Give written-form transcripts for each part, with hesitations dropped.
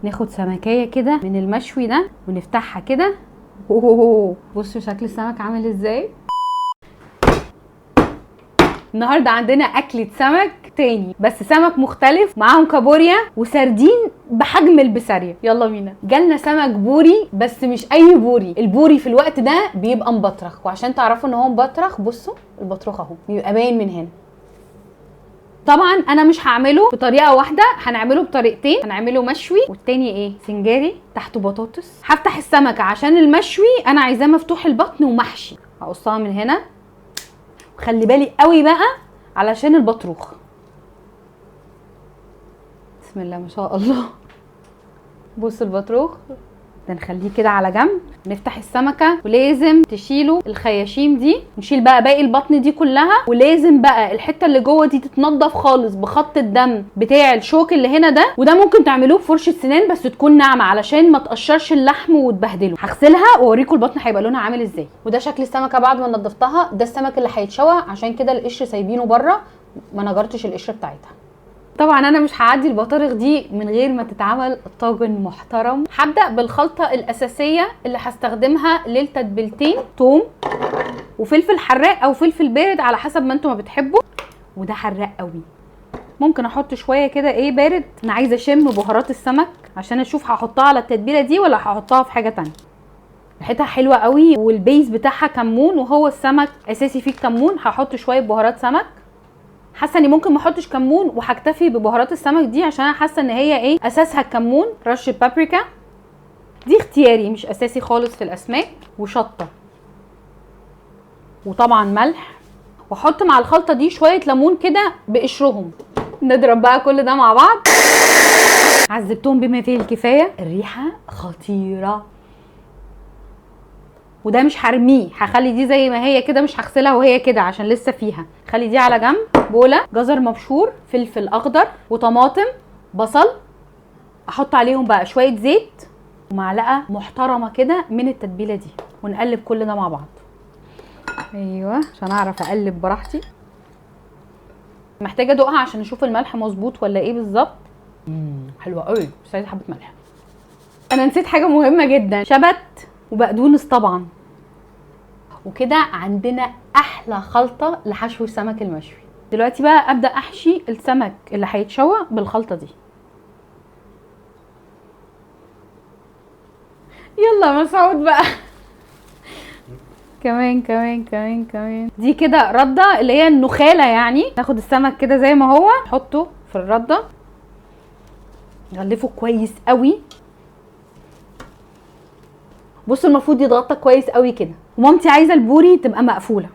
ناخد سمكية كده من المشوي ده ونفتحها كده. بصوا شكل السمك عامل ازاي. النهارده عندنا اكلة سمك تاني، بس سمك مختلف، معاهم كابوريا وسردين بحجم البسارية. يلا بينا. جالنا سمك بوري، بس مش اي بوري. البوري في الوقت ده بيبقى مبطرخ، وعشان تعرفوا ان هو مبطرخ بصوا البطرخ اهو بيبقى باين من هنا. طبعا انا مش هعمله بطريقه واحده، هنعمله بطريقتين. هنعمله مشوي والتاني ايه سنجاري تحته بطاطس. هفتح السمكه عشان المشوي انا عايزاه مفتوح البطن ومحشي. هقصها من هنا، وخلي بالي قوي بقى علشان البطروخ. بسم الله ما شاء الله. بص البطروخ ده نخليه كده على جنب. نفتح السمكه ولازم تشيلوا الخياشيم دي، نشيل بقى باقي البطن دي كلها، ولازم بقى الحته اللي جوه دي تتنضف خالص بخط الدم بتاع الشوك اللي هنا ده. وده ممكن تعملوه بفرشه سنان بس تكون ناعمه علشان ما تقشرش اللحم وتبهدله. هغسلها واوريكم البطن هيبقى لونها عامل ازاي. وده شكل السمكه بعد ما نضفتها. ده السمك اللي هيتشوى، عشان كده القشر سايبينه بره، ما نجرتش القشر بتاعتها. طبعا انا مش هعدي البطارخ دي من غير ما تتعمل طاجن محترم. هبدا بالخلطه الاساسيه اللي هستخدمها للتتبيلتين: توم وفلفل حراق او فلفل بارد على حسب ما انتوا ما بتحبوا. وده حراق قوي، ممكن احط شويه كده ايه بارد. انا عايزه اشم بهارات السمك عشان اشوف هحطها على التتبيله دي ولا هحطها في حاجه تانية. ريحتها حلوه قوي، والبيز بتاعها كمون، وهو السمك اساسي فيه الكمون. هحط شويه بهارات سمك. حاسه اني ممكن ما احطش كمون وهكتفي ببهارات السمك دي، عشان انا حاسه ان هي ايه اساسها الكمون. رشه بابريكا دي اختياري مش اساسي خالص في الاسماك، وشطه، وطبعا ملح. واحط مع الخلطه دي شويه ليمون كده بقشرهم. نضرب بقى كل ده مع بعض. عذبتهم بما فيه الكفايه. الريحه خطيره. وده مش هرميه، هخلي دي زي ما هي كده، مش هغسلها وهي كده عشان لسه فيها. خلي دي على جنب. بوله جزر مبشور، فلفل اخضر وطماطم، بصل. احط عليهم بقى شويه زيت ومعلقه محترمه كده من التتبيله دي، ونقلب كل ده مع بعض. ايوه عشان اعرف اقلب براحتي. محتاجه ادوقها عشان اشوف الملح مظبوط ولا ايه بالظبط. حلوه قوي، بس عايزه حبه ملح. انا نسيت حاجه مهمه جدا: شبت وبقدونس طبعا. وكده عندنا احلى خلطه لحشو السمك المشوي. دلوقتي بقى ابدا احشي السمك اللي هيتشوى بالخلطه دي. يلا مسعود بقى. كمان كمان كمان كمان. دي كده رده اللي هي النخاله يعني. ناخد السمك كده زي ما هو، نحطه في الرده، نغلفه كويس قوي. بصوا المفروض يتغطى كويس قوي كده. ومامتي عايزه البوري تبقى مقفوله.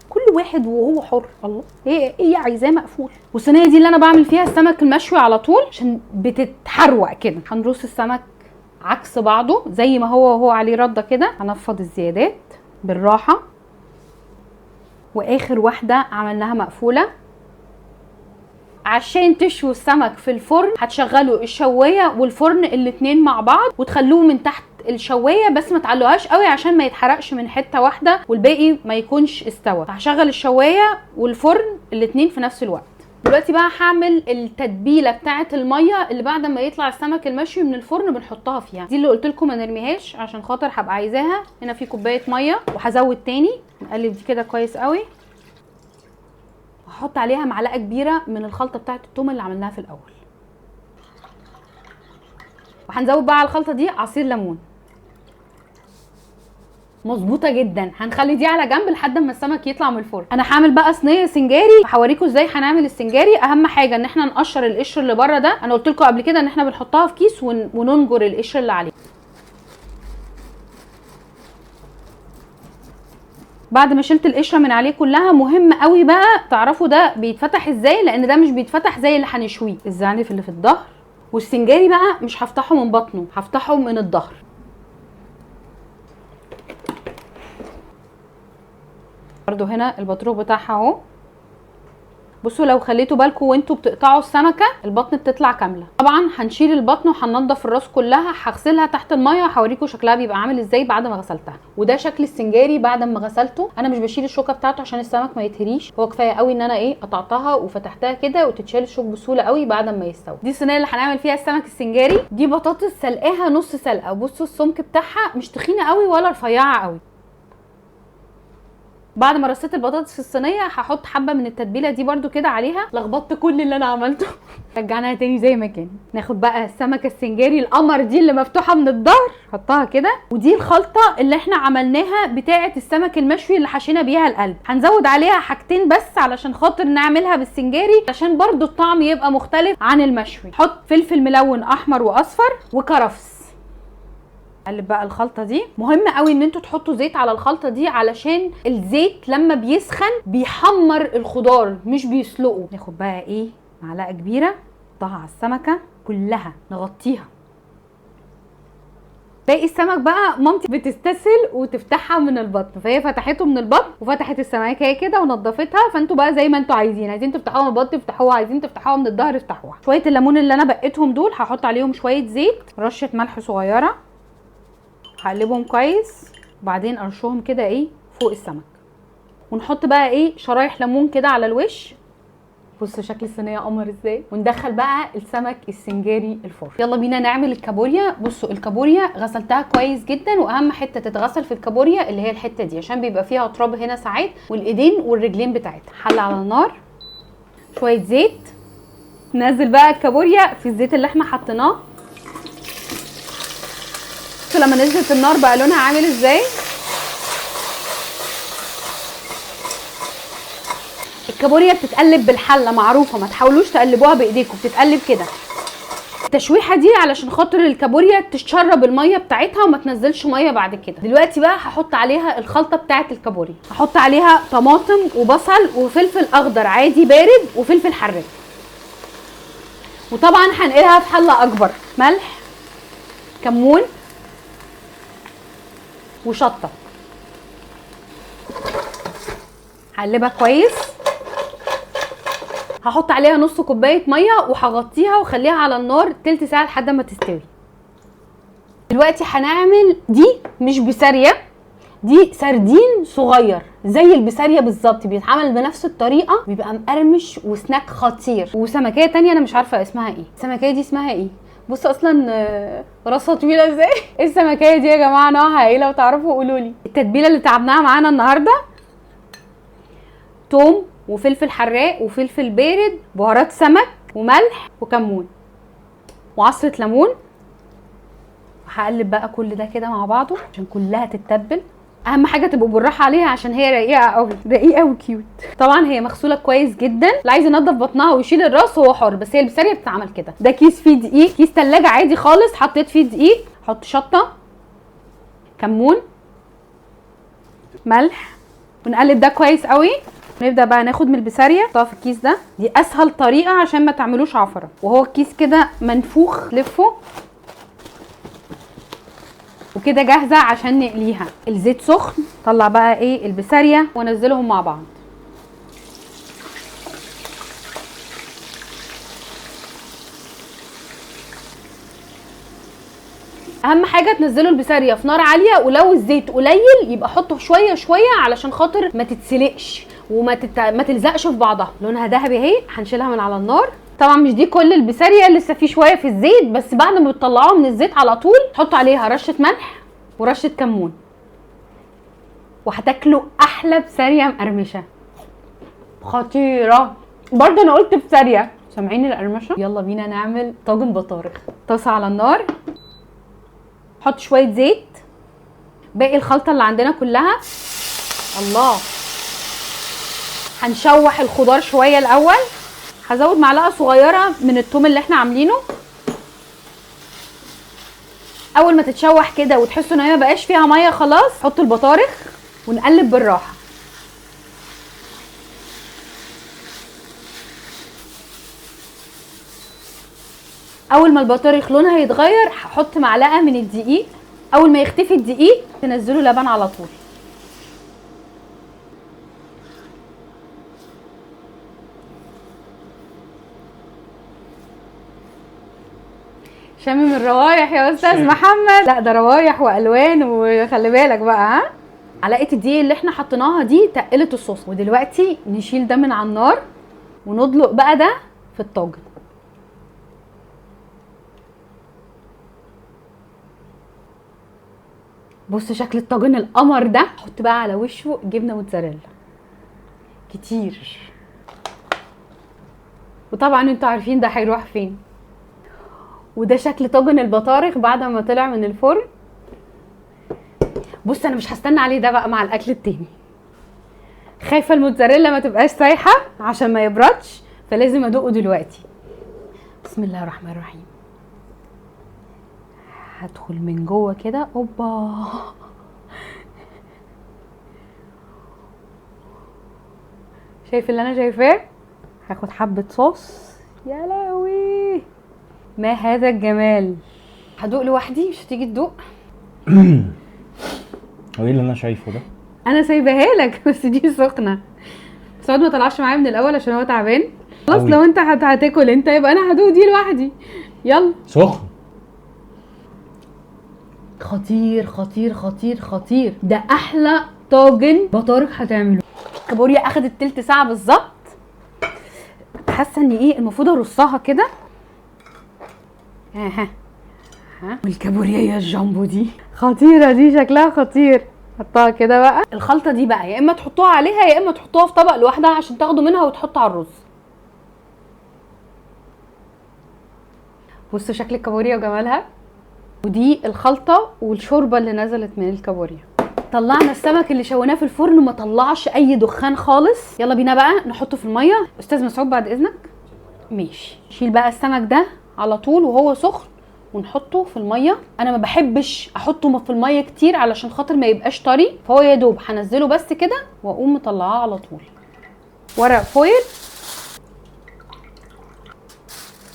كل واحد وهو حر. الله، هي عايزاه مقفول. والصينيه دي اللي انا بعمل فيها السمك المشوي على طول عشان بتتحروق كده. هنرص السمك عكس بعضه زي ما هو وهو عليه رده كده. هنفض الزيادات بالراحه. واخر واحده عملناها مقفوله. عشان تشووا السمك في الفرن هتشغلوا الشوايه والفرن الاتنين مع بعض، وتخلوه من تحت الشوايه بس ما تعلوهاش قوي عشان ما يتحرقش من حته واحده والباقي ما يكونش استوى. هشغل الشوايه والفرن الاتنين في نفس الوقت. دلوقتي بقى هعمل التتبيله بتاعه الميه اللي بعد ما يطلع السمك المشوي من الفرن بنحطها فيها. دي اللي قلت لكم ما نرميهاش عشان خاطر هبقى عايزاها. هنا في كوبايه ميه وهزود تاني. نقلب دي كده كويس قوي. هحط عليها معلقه كبيره من الخلطه بتاعه الثوم اللي عملناها في الاول. وهنزود بقى على الخلطه دي عصير ليمون. مظبوطه جدا. هنخلي دي على جنب لحد ما السمك يطلع من الفرن. انا هعمل بقى صينيه سنجاري. هوريكم ازاي هنعمل السنجاري. اهم حاجه ان احنا نقشر القشر اللي بره ده. انا قلت لكم قبل كده ان احنا بنحطها في كيس وننجر القشر اللي عليه. بعد ما شلت القشره من عليه كلها، مهم قوي بقى تعرفوا ده بيتفتح ازاي، لان ده مش بيتفتح زي اللي هنشويه. الزعنف اللي في الظهر. والسنجاري بقى مش هفتحه من بطنه، هفتحه من الظهر. برضو هنا البطروخ بتاعها اهو. بصوا لو خليتوا بالكم وانتوا بتقطعوا السمكه البطن بتطلع كامله. طبعا هنشيل البطن وهننضف الراس كلها، هغسلها تحت الميه وهوريكم شكلها بيبقى عامل ازاي بعد ما غسلتها. وده شكل السنجاري بعد ما غسلته. انا مش بشيل الشوكه بتاعته عشان السمك ما يتهريش، هو كفايه قوي ان انا قطعتها وفتحتها كده وتتشال الشوك بسهوله قوي بعد ما يستوي. دي الصينيه اللي هنعمل فيها السمك السنجاري. دي بطاطس سلقاها نص سلقه، بصوا السمك بتاعها مش تخينه قوي ولا رفيعه قوي. بعد ما رصيت البطاطس في الصينيه هحط حبه من التتبيله دي برده كده عليها. لخبطت كل اللي انا عملته رجعناها تاني زي ما كان. ناخد بقى السمكه السنجاري القمر دي اللي مفتوحه من الظهر، حطها كده. ودي الخلطه اللي احنا عملناها بتاعه السمك المشوي اللي حشينا بيها القلب. هنزود عليها حاجتين بس علشان خاطر نعملها بالسنجاري عشان برده الطعم يبقى مختلف عن المشوي. حط فلفل ملون احمر واصفر وكرفس. قلب بقى الخلطه دي. مهم قوي ان انتوا تحطوا زيت على الخلطه دي علشان الزيت لما بيسخن بيحمر الخضار مش بيسلقه. ناخد بقى معلقه كبيره نحطها على السمكه كلها نغطيها. باقي السمك بقى مامتي بتستسهل وتفتحها من البطن، فهي فتحته من البطن وفتحت السمكه كده ونضفتها. فانتوا بقى زي ما انتوا عايزين تفتحوها من البطن افتحوها، عايزين تفتحوها من الظهر افتحوها. شويه الليمون اللي انا بقيتهم دول هحط عليهم شويه زيت، رشه ملح صغيره، هقلبهم كويس وبعدين ارشهم كده فوق السمك. ونحط بقى شرايح ليمون كده على الوش. بصوا شكل الصينيه قمر ازاي. وندخل بقى السمك السنجاري الفرن. يلا بينا نعمل الكابوريا. بصوا الكابوريا غسلتها كويس جدا، واهم حته تتغسل في الكابوريا اللي هي الحته دي عشان بيبقى فيها تراب هنا ساعات، والايدين والرجلين بتاعتها. حله على النار، شويه زيت، ننزل بقى الكابوريا في الزيت اللي احنا حطيناه. لما نزلت النار بقى لونها عامل ازاي. الكابوريا بتتقلب بالحله معروفه، ما تحاولوش تقلبوها بايديكم، بتتقلب كده. التشويحه دي علشان خاطر الكابوريا تشرب الميه بتاعتها وما تنزلش ميه بعد كده. دلوقتي بقى هحط عليها الخلطه بتاعه الكابوريا. هحط عليها طماطم وبصل وفلفل اخضر عادي بارد وفلفل حراق. وطبعا هنقلها في حله اكبر. ملح، كمون، وشطه. هقلبها كويس. هحط عليها نص كوبايه ميه وهغطيها واخليها على النار تلت ساعه لحد ما تستوي. دلوقتي هنعمل دي مش بساريه، دي سردين صغير زي البساريه بالظبط، بيتعمل بنفس الطريقه، بيبقى مقرمش وسناك خطير. وسمكيه تانية انا مش عارفه اسمها ايه. السمكيه دي اسمها ايه؟ بصوا اصلا راسها طويله ازاي. السمكيه دي يا جماعه نوعها ايه؟ لو تعرفوا قولوا لي. التتبيله اللي تعبناها معانا النهارده: توم وفلفل حراق وفلفل بارد، بهارات سمك وملح وكمون وعصره ليمون. وهقلب بقى كل ده كده مع بعضه عشان كلها تتبل. اهم حاجه تبقوا بالراحه عليها عشان هي رقيقه قوي، رقيقه وكيوت. طبعا هي مغسوله كويس جدا، اللي عايز ينضف بطنها ويشيل الراس هو حر، بس هي البساريه بتتعمل كده. ده كيس فيه دقيق، كيس ثلاجه عادي خالص، حطيت فيه دقيق. حط شطه، كمون، ملح، ونقلب ده كويس قوي. نبدا بقى ناخد من البساريه نحطها في الكيس ده. دي اسهل طريقه عشان ما تعملوش عفره. وهو الكيس كده منفوخ، لفه وكده جاهزه عشان نقليها. الزيت سخن، طلع بقى البساريه ونزلهم مع بعض. اهم حاجه تنزلوا البساريه في نار عاليه، ولو الزيت قليل يبقى حطه شويه شويه علشان خاطر ما تتسلقش ما تلزقش في بعضها. لونها ذهبي اهي. هنشيلها من على النار. طبعا مش دي كل البساريه، لسه في شويه في الزيت، بس بعد ما بتطلعوها من الزيت على طول تحطوا عليها رشه ملح ورشه كمون، وهتاكلوا احلى بساريه مقرمشه خطيره. برضه انا قلت بساريه، سامعين القرمشه؟ يلا بينا نعمل طاجن بطارخ. طاسه على النار، حط شويه زيت، باقي الخلطه اللي عندنا كلها. الله. هنشوح الخضار شويه الاول. هزود معلقه صغيره من الثوم اللي احنا عاملينه. اول ما تتشوح كده وتحسوا ان هي ما بقاش فيها ميه خلاص، حطوا البطارخ ونقلب بالراحه. اول ما البطارخ لونها يتغير هحط معلقه من الدقيق. اول ما يختفي الدقيق تنزلوا لبن على طول. شامم الروايح يا استاذ محمد. لا ده روايح والوان، وخلي بالك بقى. ها، معلقه الدقيق اللي احنا حطيناها دي تقلت الصوص. ودلوقتي نشيل ده من على النار وندلق بقى ده في الطاجن. بص شكل الطاجن القمر ده. حط بقى على وشه جبنه موتزاريلا كتير، وطبعا انتوا عارفين ده هيروح فين. وده شكل طاجن البطارخ بعد ما طلع من الفرن. بص انا مش هستنى عليه ده بقى مع الاكل التاني. خايفه الموتزاريلا ما تبقاش سايحه عشان ما يبردش، فلازم ادوقه دلوقتي. بسم الله الرحمن الرحيم. هدخل من جوه كده. اوبا، شايف اللي انا شايفاه؟ هاخد حبه صوص. يا لهوي ما هذا الجمال. هدوق لوحدي، مش هتيجي تدوق؟ هو ايه اللي انا شايفه ده؟ انا سايباها لك بس دي سخنه. سعود ما طلعش معايا من الاول عشان هو تعبان. خلاص لو انت هتاكل انت يبقى انا هدوق دي لوحدي. يلا. سخن. خطير خطير خطير خطير. ده احلى طاجن بطارخ هتعمله. الكابوريا اخدت تلت ساعه بالظبط. حاسه ان ايه المفروض ارصها كده. ها والكابوريا الجامبو دي خطيره، دي شكلها خطير. حطها كده بقى. الخلطه دي بقى يا اما تحطوها عليها يا اما تحطوها في طبق لوحدها عشان تاخدوا منها وتحطوا على الرز. بصوا شكل الكابوريا وجمالها. ودي الخلطه والشوربه اللي نزلت من الكابوريا. طلعنا السمك اللي شويناه في الفرن وما طلعش اي دخان خالص. يلا بينا بقى نحطه في الميه. استاذ مسعود بعد اذنك. ماشي. شيل بقى السمك ده على طول وهو سخن ونحطه في الميه. انا ما بحبش احطه في الميه كتير علشان خاطر ما يبقاش طري، فهو يا دوب هنزله بس كده واقوم مطلعاه على طول. ورق فويل،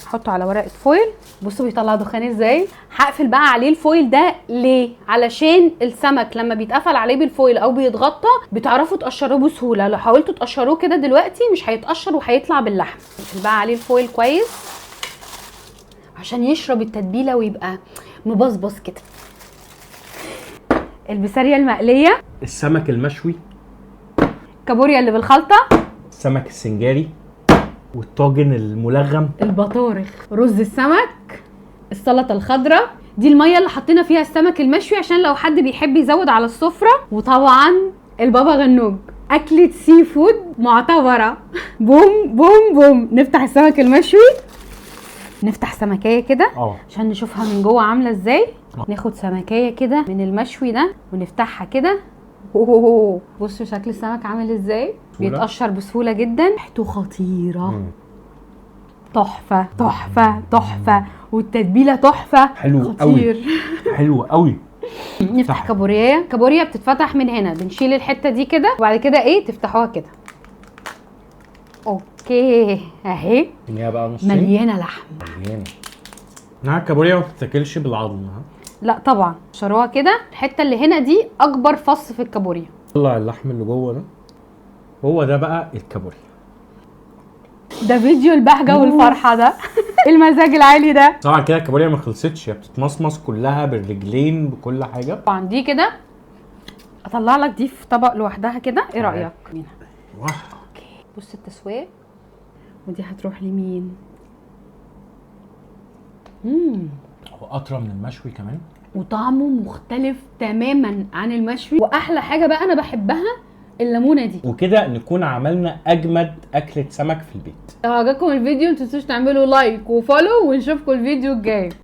احطه على ورقه فويل. بصوا بيطلع دخان ازاي. هقفل بقى عليه الفويل ده ليه؟ علشان السمك لما بيتقفل عليه بالفويل او بيتغطى بتعرفوا تقشروه بسهوله. لو حاولتوا تقشروه كده دلوقتي مش هيتقشر وهيطلع باللحم. نقفل بقى عليه الفويل كويس عشان يشرب التتبيله ويبقى مبصبص كده. البسارية المقليه، السمك المشوي، الكابوريا اللي بالخلطه، السمك السنجاري، والطاجن الملغم، البطارخ، رز السمك، السلطه الخضراء. دي الميه اللي حطينا فيها السمك المشوي عشان لو حد بيحب يزود على السفره. وطبعا البابا غنوج، اكله سي فود معتبره. بوم بوم بوم. نفتح السمك المشوي، نفتح سمكيه كده عشان نشوفها من جوه عامله ازاي. ناخد سمكيه كده من المشوي ده ونفتحها كده. بصوا شكل السمك عامل ازاي. بيتقشر بسهوله جدا. ريحته خطيره. تحفه تحفه تحفه. والتتبيله تحفه. حلو خطير قوي. حلو قوي. نفتح كابوريا. كابوريا بتتفتح من هنا، بنشيل الحته دي كده وبعد كده ايه تفتحوها كده. اوكي اهي بقى نصين مليانه لحم. مليانه. الكابوريا ما بتتاكلش بالعظم. لا طبعا شروها كده. الحته اللي هنا دي اكبر فص في الكابوريا. طلع اللحم اللي جوه ده، هو ده بقى الكابوريا. ده فيديو البهجه والفرحه ده. المزاج العالي ده. طبعا كده الكابوريا ما خلصتش، هي بتتمصمص كلها بالرجلين بكل حاجه. طبعا دي كده اطلع لك دي في طبق لوحدها كده. ايه رايك؟ اوكي بص التسويه. ودي هتروح لمين؟ هو اطرى من المشوي كمان وطعمه مختلف تماما عن المشوي. واحلى حاجه بقى انا بحبها الليمونه دي. وكده نكون عملنا اجمد اكله سمك في البيت. لو عجبكم الفيديو متنسوش تعملوا لايك وفولو ونشوفكم الفيديو الجاي.